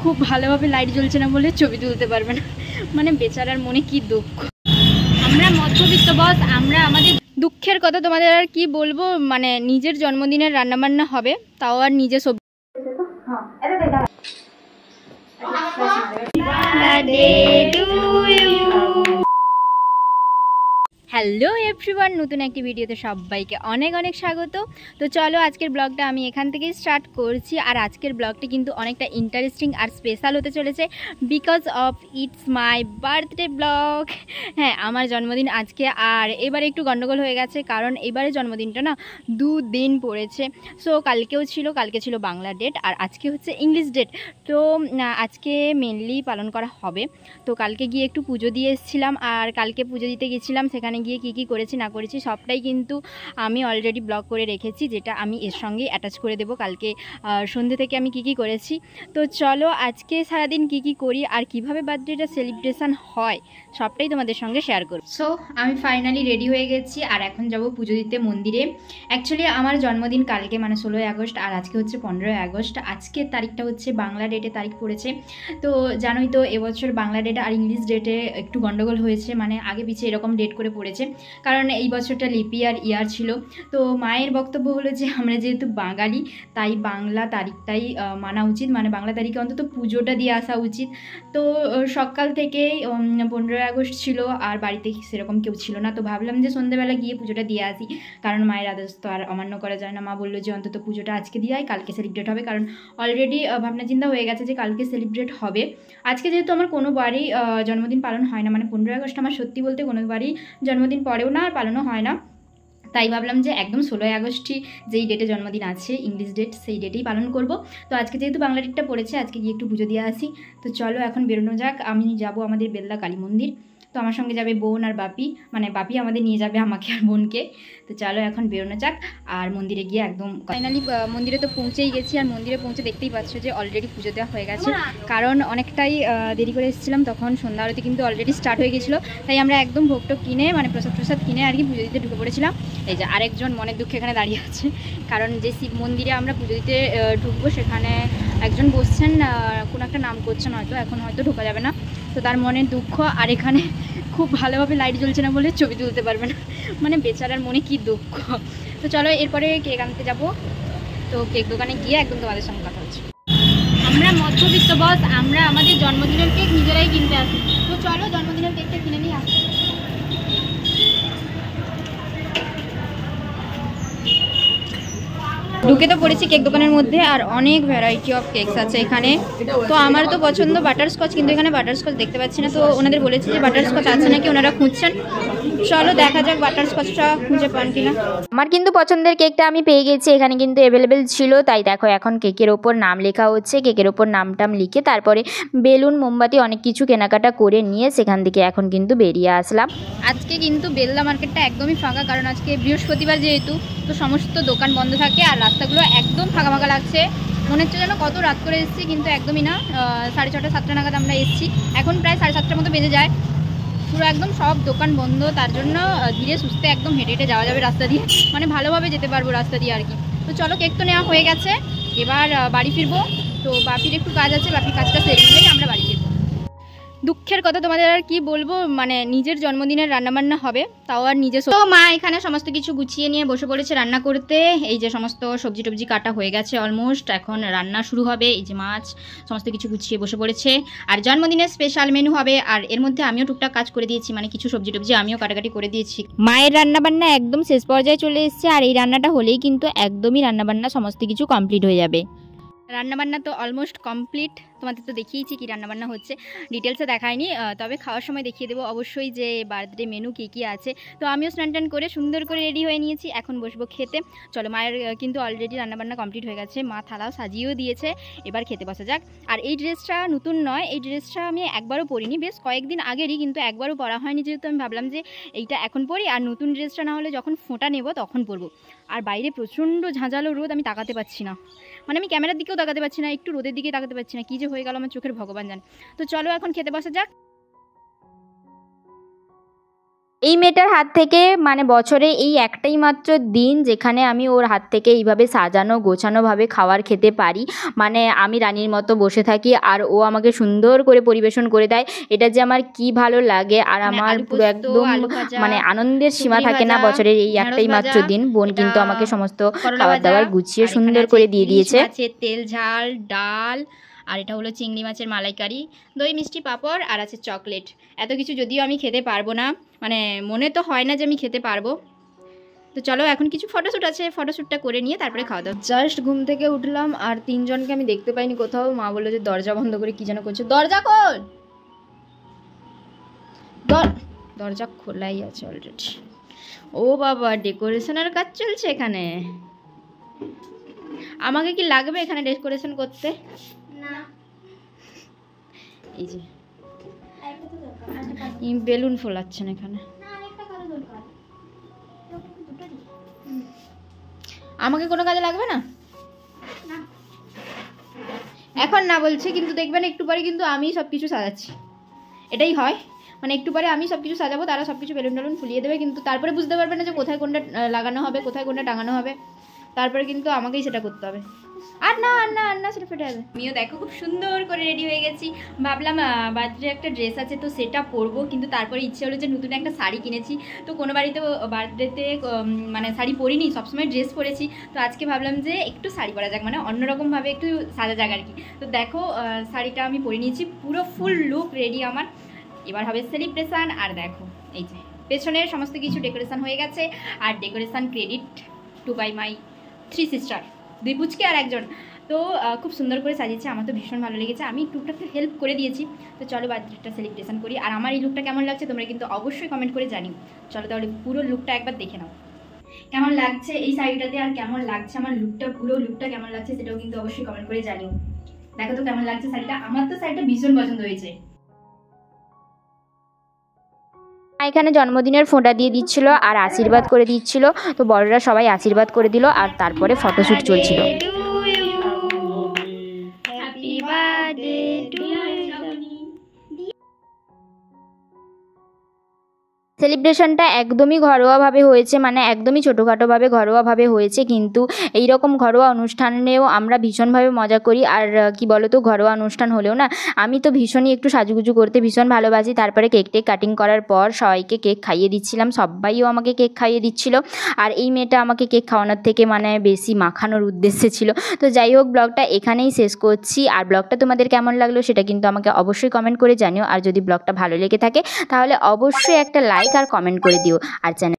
খুব ভালোভাবে লাইট জ্বলছে না বলে ছবি তুলতে পারবে না। মানে বেচারার মনে কি দুঃখ। আমরা মধ্যবিত্ত বস, আমরা আমাদের দুঃখের কথা তোমাদের আর কি বলবো। মানে নিজের জন্মদিনের রান্নাবান্না হবে, তাও আর নিজে সবজি। হ্যালো এভরিওয়ান, নতুন একটি ভিডিওতে সবাইকে অনেক অনেক স্বাগত। তো চলো আজকের ব্লগটা আমি এখান থেকেই স্টার্ট করছি। আর আজকের ব্লগটি কিন্তু অনেকটা ইন্টারেস্টিং আর স্পেশাল হতে চলেছে, because of it's my birthday blog. হ্যাঁ, আমার জন্মদিন আজকে। আর এবারে একটু গন্ডগোল হয়ে গেছে, কারণ এবারে জন্মদিনটা না 2 দিন পড়েছে। সো কালকে ছিল বাংলা ডেট, আর আজকে হচ্ছে ইংলিশ ডেট। তো আজকে মেনলি পালন করা হবে। তো কালকে গিয়ে একটু পুজো দিয়ে এসেছিলাম, আর কালকে পুজো দিতে গেছিলাম, সেখানে গিয়ে কী কী করেছি না করেছি সবটাই কিন্তু আমি অলরেডি ব্লগ করে রেখেছি, যেটা আমি এর সঙ্গেই অ্যাটাচ করে দেবো কালকে সন্ধ্যে থেকে আমি কী কী করেছি। তো চলো আজকে সারাদিন কী কী করি আর কিভাবে বার্থডেটা সেলিব্রেশন হয় সবটাই তোমাদের সঙ্গে শেয়ার করব। সো আমি ফাইনালি রেডি হয়ে গেছি, আর এখন যাব পুজো দিতে মন্দিরে। অ্যাকচুয়ালি আমার জন্মদিন কালকে, মানে 16ই আগস্ট, আর আজকে হচ্ছে 15ই আগস্ট। আজকের তারিখটা হচ্ছে বাংলা ডেটে তারিখ পড়েছে। তো জানোই তো এবছর বাংলা ডেট আর ইংলিশ ডেটে একটু গন্ডগোল হয়েছে, মানে আগে পিছিয়ে এরকম ডেট করে পড়েছে, কারণ এই বছরটা লিপি আর ইয়ার ছিল। তো মায়ের বক্তব্য হলো যে আমরা যেহেতু বাঙালি, তাই বাংলা তারিখটাই মানা উচিত, মানে বাংলা তারিখে অন্তত পুজোটা দিয়ে আসা উচিত। তো সকাল থেকেই 15ই আগস্ট ছিল, আর বাড়িতে সেরকম কেউ ছিল না। তো ভাবলাম যে সন্ধ্যেবেলা গিয়ে পুজোটা দিয়ে আসি, কারণ মায়ের আদেশ তো আর অমান্য করা যায় না। মা বললো যে অন্তত পুজোটা আজকে দিয়ে আয়, কালকে সেলিব্রেট হবে, কারণ অলরেডি ভাবনা চিন্তা হয়ে গেছে যে কালকে সেলিব্রেট হবে। আজকে যেহেতু আমার কোনোবারই জন্মদিন পালন হয় না, মানে 15ই আগস্ট আমার সত্যি বলতে কোনোবারই জন্মদিন পড়েও না আর পালনও হয় না, তাই ভাবলাম যে একদম 16ই আগস্টই যেই ডেটে জন্মদিন আছে ইংলিশ ডেট, সেই ডেটেই পালন করব। তো আজকে যেহেতু বাংলা ডেটটা পড়েছে, আজকে গিয়ে একটু পুজো দিয়ে আসি। তো চলো এখন বেরোনো যাক। আমি যাব আমাদের বেলদা কালী মন্দির। তো আমার সঙ্গে যাবে বোন আর বাপি, মানে বাপি আমাদের নিয়ে যাবে আমাকে আর বোনকে। তো চলো এখন বেরোনো যাক, আর মন্দিরে গিয়ে একদম ফাইনালি মন্দিরে তো পৌঁছেই গেছি। আর মন্দিরে পৌঁছে দেখতেই পাচ্ছ যে অলরেডি পুজো দেওয়া হয়ে গেছে, কারণ অনেকটাই দেরি করে এসেছিলাম, তখন সন্ধ্যা আরতি কিন্তু অলরেডি স্টার্ট হয়ে গেছিলো। তাই আমরা একদম ভোগটোগ কিনে, মানে প্রসাদ কিনে আর কি পুজো দিতে ঢুকে পড়েছিলাম। এই যে আরেকজন মনের দুঃখে এখানে দাঁড়িয়ে আছে, কারণ যে শিব মন্দিরে আমরা পুজো দিতে ঢুকবো সেখানে একজন বসছেন, কোনো একটা নাম করছেন, এখন হয়তো ঢোকা যাবে না। তো তার মনের দুঃখ, আর এখানে খুব ভালোভাবে লাইট জ্বলছে না বলে ছবি তুলতে পারবে না। মানে বেচারার মনে কি দুঃখ। তো চলো এরপরে কেক আনতে যাবো। তো কেক দোকানে গিয়ে একদম তোমাদের সঙ্গে কথা হচ্ছে। আমরা মধ্যবিত্ত বস, আমরা আমাদের জন্মদিনের কেক নিজেরাই কিনতে আসি। তো চলো জন্মদিনের কেকটা কিনে নিয়ে আসি। ঢুকে তো পড়েছি কেক দোকানের মধ্যে, আর অনেক ভ্যারাইটি অফ কেকস আছে এখানে। তো আমার তো পছন্দ বাটারস্কচ, কিন্তু এখানে বাটারস্কচ দেখতে পাচ্ছি না। তো ওনাদের বলেছি যে বাটারস্কচ আছে নাকি, ওনারা খুঁজছেন। চলো দেখা যাক বাটারস্কচটা খুঁজে পান কিনা। আমার কিন্তু পছন্দের কেকটা আমি পেয়ে গেছি, এখানে কিন্তু অ্যাভেলেবেল ছিল। তাই দেখো এখন কেকের ওপর নাম লেখা হচ্ছে। কেকের ওপর নামটাম লিখে তারপরে বেলুন মোমবাতি অনেক কিছু কেনাকাটা করে নিয়ে সেখান থেকে এখন কিন্তু বেরিয়ে আসলাম। আজকে কিন্তু বেলদা মার্কেটটা একদমই ফাঁকা, কারণ আজকে বৃহস্পতিবার যেহেতু, তো সমস্ত দোকান বন্ধ থাকে আর রাস্তাগুলো একদম ফাঁকা ফাঁকা লাগছে। মনে হচ্ছে যেন কত রাত করে এসেছি, কিন্তু একদমই না। 6:30 7টা নাগাদ আমরা এসেছি, এখন প্রায় 7:30টার মতো বেজে যায়। পুরো একদম সব দোকান বন্ধ, তার জন্য ধীরে সুস্থে একদম হেঁটে হেঁটে যাওয়া যাবে রাস্তা দিয়ে, মানে ভালোভাবে যেতে পারবো রাস্তা দিয়ে আর কি। তো চলো কেক তো নেওয়া হয়ে গেছে, এবার বাড়ি ফিরবো। তো বাপির একটু কাজ আছে, বাপির কাজটা সেরে নিলেই আমরা বাড়ি ফিরবো। দুঃখের কথা তোমাদের আর কি বলবো, মানে নিজের জন্মদিনের রান্নাবান্না হবে, তাও আর নিজে। তো মা এখানে সমস্ত কিছু গুছিয়ে নিয়ে বসে পড়েছে রান্না করতে। এই যে সমস্ত সবজি টবজি কাটা হয়ে গেছে অলমোস্ট, এখন রান্না শুরু হবে। এই যে মাছ সমস্ত কিছু গুছিয়ে বসে পড়েছে, আর জন্মদিনের স্পেশাল মেনু হবে। আর এর মধ্যে আমিও টুকটাক কাজ করে দিয়েছি, মানে কিছু সবজি টবজি আমিও কাটাকাটি করে দিয়েছি। মায়ের রান্নাবান্না একদম শেষ পর্যায়ে চলে এসেছে, আর এই রান্নাটা হলেই কিন্তু একদমই রান্নাবান্না সমস্ত কিছু কমপ্লিট হয়ে যাবে। রান্নাবান্না তো অলমোস্ট কমপ্লিট, তোমাদের তো দেখিয়েছি কি রান্নাবান্না হচ্ছে, ডিটেলসে দেখায়নি, তবে খাওয়ার সময় দেখিয়ে দেবো অবশ্যই যে বার্থডে মেনু কী কী আছে। তো আমিও স্নান টান করে সুন্দর করে রেডি হয়ে নিয়েছি, এখন বসবো খেতে। চলো মায়ের কিন্তু অলরেডি রান্নাবান্না কমপ্লিট হয়ে গেছে, মা থালাও সাজিয়েও দিয়েছে, এবার খেতে বসা যাক। আর এই ড্রেসটা নতুন নয়, এই ড্রেসটা আমি একবারও পরিনি, বেশ কয়েকদিন আগেরই, কিন্তু একবারও পরা হয়নি, যেহেতু আমি ভাবলাম যে এইটা এখন পরি, আর নতুন ড্রেসটা না হলে যখন ফোঁটা নেব তখন পরবো। আর বাইরে প্রচণ্ড ঝাঁঝালো রোদ, আমি তাকাতে পাচ্ছি না, মানে আমি ক্যামেরার দিকেও তাকাতে পাচ্ছি না, একটু রোদের দিকে তাকাতে পাচ্ছি না, কী যে হয়ে গেল আমার চোখের ভগবান জানে। তো চলো এখন খেতে বসা যাক। এই মেয়েটার হাত থেকে মানে বছরে এই একটাই মাত্র দিন যেখানে আমি ওর হাত থেকে এইভাবে সাজানো গোছানোভাবে খাবার খেতে পারি। মানে আমি রানীর মতো বসে থাকি আর ও আমাকে সুন্দর করে পরিবেশন করে দেয়। এটা যে আমার কি ভালো লাগে, আর মানে আমার আলু পুরো পোস্ত, একদম আলু ভাজা, মানে আনন্দের সীমা সুগরি থাকে না। ভাজা, বছরের এই ঢেঁড়স একটাই মাত্র ভাজা, দিন বোন এটা কিন্তু আমাকে সমস্ত করলা খাবার ভাজা, দাবার গুছিয়ে আর এখানে সুন্দর আছে করে দিয়ে ইলিশ দিয়েছে। মাছের তেল ঝাল ডাল, আর এটা হলো চিংড়ি মাছের মালাইকারি, দই মিষ্টি পাঁপড়, আর আছে চকলেট। এত কিছু যদিও আমি খেতে পারবো না, মানে মনে তো হয় না যে আমি খেতে পারবো। তো চলো এখন কিছু ফটোশ্যুট আছে, ফটোশ্যুটটা করে নিয়ে তারপরে খাওয়া দাওয়া। জাস্ট ঘুম থেকে উঠলাম আর তিনজনকে আমি দেখতে পাইনি কোথাও। মা বললো যে দরজা বন্ধ করে কি যেন করছে। দরজা খোল, দরজা খোলাই আছে অলরেডি। ও বাবা, ডেকোরেশনের কাজ চলছে এখানে। আমাকে কি লাগবে এখানে ডেকোরেশন করতে? না, এই যে একটা তো দরকার। বেলুন ফোলাচ্ছেন এখানে। না, আরেকটা কালো দরকার। দুটো দিই। আমাকে কোনো কাজে লাগবে না না, এখন না বলছে, কিন্তু দেখবেন একটু পরে কিন্তু আমি সব কিছু সাজাচ্ছি। এটাই হয়, মানে একটু পরে আমি সব কিছু সাজাবো, তারা সব কিছু বেলুন টেলুন ফুলিয়ে দেবে, কিন্তু তারপরে বুঝতে পারবে না যে কোথায় কোনটা লাগানো হবে, কোথায় কোনটা টাঙানো হবে। তারপরে কিন্তু আমাকেই সেটা করতে হবে। আর না আর না আর না, সেটা ফেটে যাবে। আমিও দেখো খুব সুন্দর করে রেডি হয়ে গেছি। ভাবলাম বার্থডে একটা ড্রেস আছে তো সেটা পরবো, কিন্তু তারপরে ইচ্ছে হলো যে নতুন একটা শাড়ি কিনেছি। তো কোনো বাড়িতে বার্থডেতে মানে শাড়ি পরিনি, সবসময় ড্রেস পরেছি। তো আজকে ভাবলাম যে একটু শাড়ি পরা যাক, মানে অন্যরকমভাবে একটু সাজা যাক আর কি। তো দেখো শাড়িটা আমি পরে নিয়েছি, পুরো ফুল লুক রেডি আমার। এবার হবে সেলিব্রেশন। আর দেখো এই যে পেছনের সমস্ত কিছু ডেকোরেশন হয়ে গেছে। আর decoration credit to by my 3 sister, 2 পুচকে আর একজন। তো খুব সুন্দর করে সাজিয়েছে, আমার তো ভীষণ ভালো লেগেছে। আমি টুকটাক হেল্প করে দিয়েছি। তো চলো বার্থডেটা সেলিব্রেশন করি। আর আমার এই লুকটা কেমন লাগছে তোমরা কিন্তু অবশ্যই কমেন্ট করে জানিও। চলো তাহলে পুরো লুকটা একবার দেখে নাও, কেমন লাগছে এই শাড়িটাতে আর কেমন লাগছে আমার লুকটা, পুরো লুকটা কেমন লাগছে সেটাও কিন্তু অবশ্যই কমেন্ট করে জানিও। দেখো তো কেমন লাগছে শাড়িটা, আমার তো শাড়িটা ভীষণ পছন্দ হয়েছে। এখানে জন্মদিনের ফোঁটা দিয়ে দিচ্ছিল আর আশীর্বাদ করে দিচ্ছিল। তো বড়রা সবাই আশীর্বাদ করে দিল আর তারপরে ফটোশ্যুট চলছিল। Happy birthday to you. সেলিব্রেশনটা একদমই ঘরোয়াভাবে হয়েছে, মানে একদমই ছোটোখাটোভাবে ঘরোয়াভাবে হয়েছে, কিন্তু এই রকম ঘরোয়া অনুষ্ঠানেও আমরা ভীষণভাবে মজা করি। আর কি বলো তো, ঘরোয়া অনুষ্ঠান হলেও না আমি তো ভীষণই একটু সাজুগুজু করতে ভীষণ ভালোবাসি। তারপরে কেক টেক কাটিং করার পর সবাইকে কেক খাইয়ে দিচ্ছিলাম, সবাইও আমাকে কেক খাইয়ে দিচ্ছিল। আর এই মেয়েটা আমাকে কেক খাওয়ানোর থেকে মানে বেশি মাখানোর উদ্দেশ্যে ছিল। তো যাই হোক, ব্লগটা এখানেই শেষ করছি। আর ব্লগটা তোমাদের কেমন লাগলো সেটা কিন্তু আমাকে অবশ্যই কমেন্ট করে জানিও। আর যদি ব্লগটা ভালো লেগে থাকে তাহলে অবশ্যই একটা লাইক আর কমেন্ট করে দিও। আর চ্যানেল